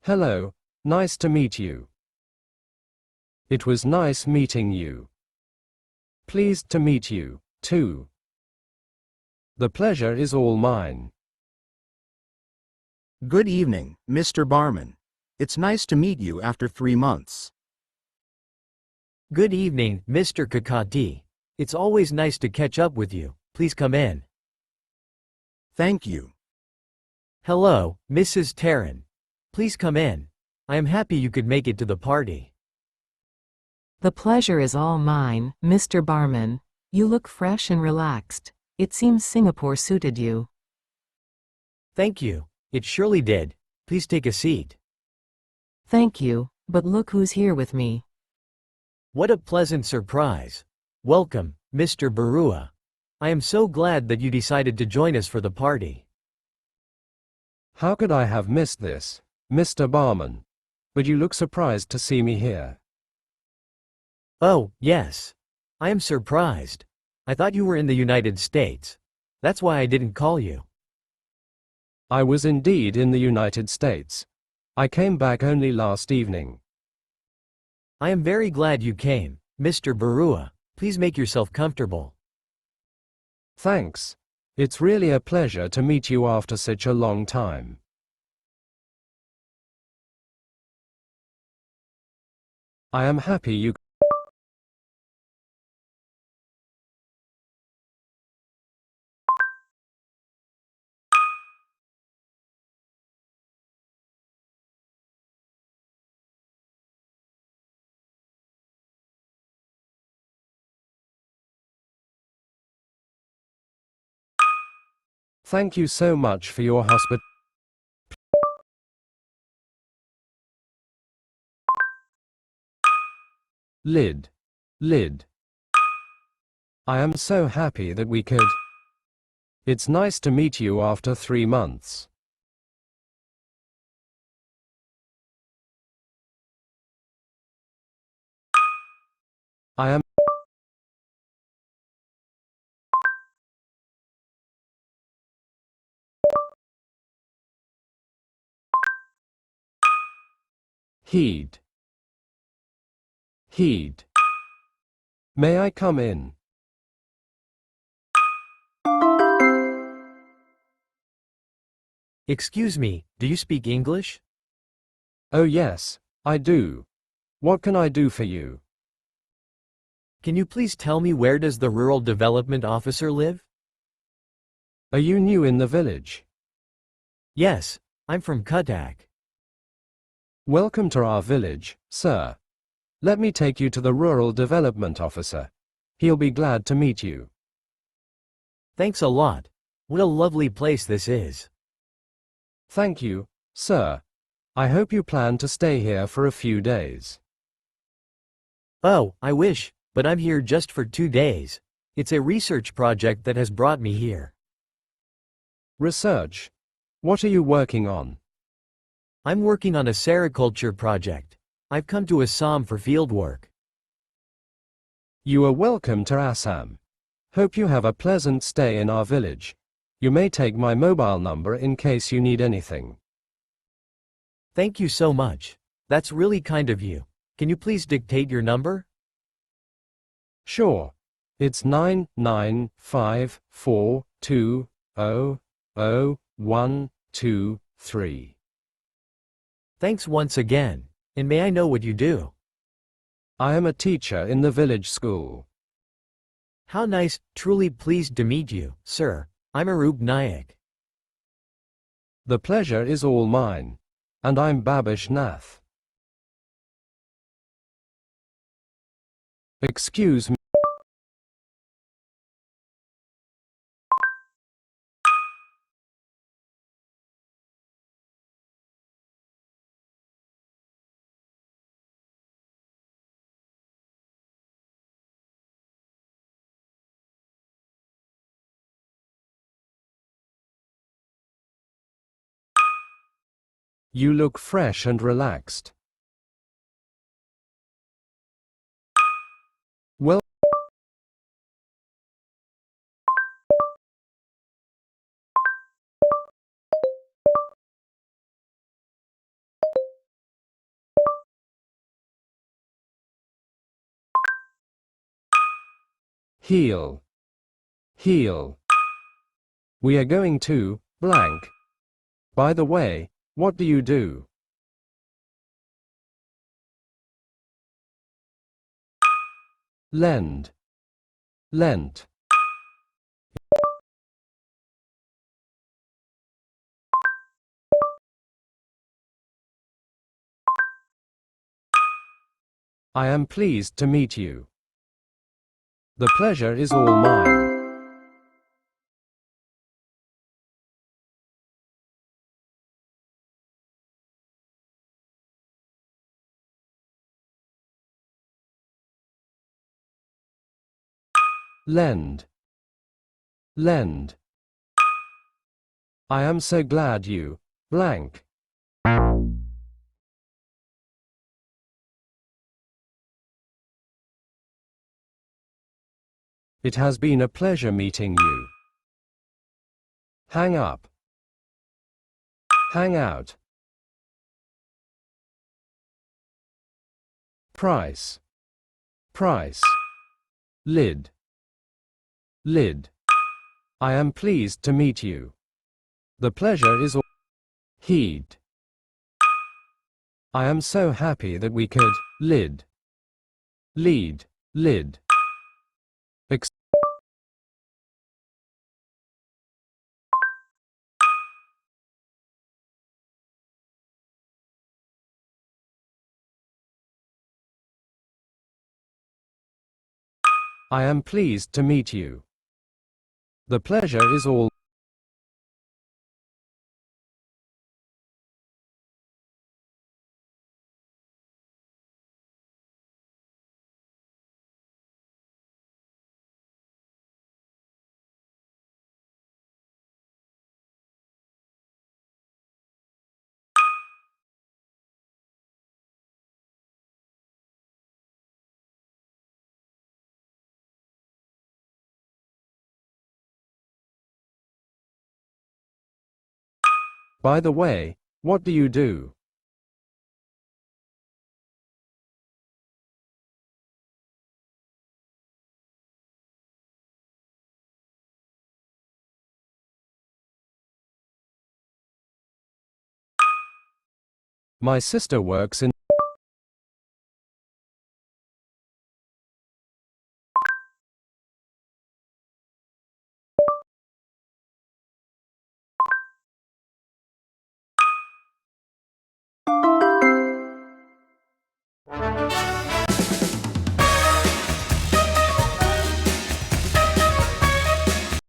Hello, nice to meet you. It was nice meeting you. Pleased to meet you, too. The pleasure is all mine. Good evening, Mr. Barman. It's nice to meet you after 3 months. Good evening, Mr. Kakati. It's always nice to catch up with you. Please come in. Thank you. Hello, Mrs. Taryn. Please come in. I am happy you could make it to the party. The pleasure is all mine, Mr. Barman. You look fresh and relaxed. It seems Singapore suited you. Thank you. It surely did. Please take a seat. Thank you, but look who's here with me. What a pleasant surprise. Welcome, Mr. Barua. I am so glad that you decided to join us for the party. How could I have missed this, Mr. Barman? But you look surprised to see me here. Oh, yes. I am surprised. I thought you were in the United States. That's why I didn't call you. I was indeed in the United States. I came back only last evening. I am very glad you came, Mr. Barua. Please make yourself comfortable. Thanks. It's really a pleasure to meet you after such a long time. I am happy you Thank you so much for your hospitality. Lid. I am so happy that we could. It's nice to meet you after 3 months. I am Heed. May I come in? Excuse me, do you speak English? Oh yes, I do. What can I do for you? Can you please tell me where does the Rural Development Officer live? Are you new in the village? Yes, I'm from Cuttack. Welcome to our village, sir. Let me take you to the Rural Development Officer. He'll be glad to meet you. Thanks a lot. What a lovely place this is. Thank you, sir. I hope you plan to stay here for a few days. Oh, I wish, but I'm here just for 2 days. It's a research project that has brought me here. Research? What are you working on? I'm working on a sericulture project. I've come to Assam for fieldwork. You are welcome to Assam. Hope you have a pleasant stay in our village. You may take my mobile number in case you need anything. Thank you so much. That's really kind of you. Can you please dictate your number? Sure. It's 99542000123. Thanks once again. And may I know what you do? I am a teacher in the village school. How nice, truly pleased to meet you, sir. I'm Arup Nayak. The pleasure is all mine. And I'm Babish Nath. Excuse me. You look fresh and relaxed. Well, heel, heel. We are going to, blank. By the way, what do you do? Lend, lent. I am pleased to meet you. The pleasure is all mine. Lend, lend. I am so glad you, blank. It has been a pleasure meeting you. Hang up. Hang out. Price. Price. Lid. Lid. I am pleased to meet you. The pleasure is all. Heed. I am so happy that we could. Lid. Lead. Lid. Ex- I am pleased to meet you. The pleasure is all. By the way, what do you do? My sister works in